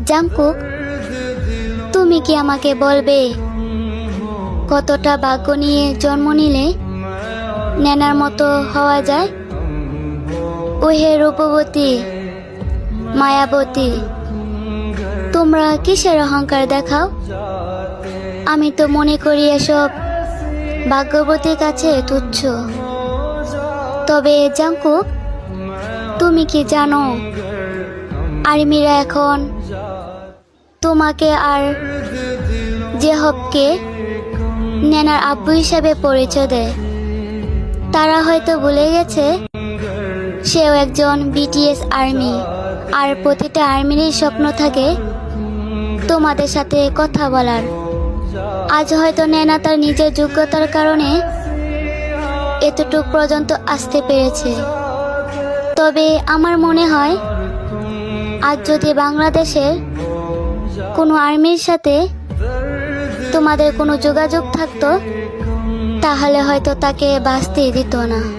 Jungkook, তুমি কি আমাকে বলবে কতটা ভাগ্য নিয়ে জন্ম নিলে নেনার মতো হওয়া যায়? ওহে রূপবতী, মায়াবতী, তোমরা কিসের অহংকার দেখাও? আমি তো মনে করি এসব ভাগ্যবতীর কাছে তুচ্ছ। তবে জাংকুক, তুমি কি জানো আর্মিরা এখন তোমাকে আর জেহবকে নেনার আব্বু হিসাবে পরিচয় দেয়? তারা হয়তো ভুলে গেছে সেও একজন বিটিএস আর্মি, আর প্রতিটা আর্মিরই স্বপ্ন থাকে তোমাদের সাথে কথা বলার। আজ হয়তো নেনা তার নিজের যোগ্যতার কারণে এতটুক পর্যন্ত আসতে পেরেছে। তবে আমার মনে হয় আজ যদি বাংলাদেশের কোনো আর্মির সাথে তোমাদের কোনো যোগাযোগ থাকতো, তাহলে হয়তো তাকে বাঁচতেই দিত না।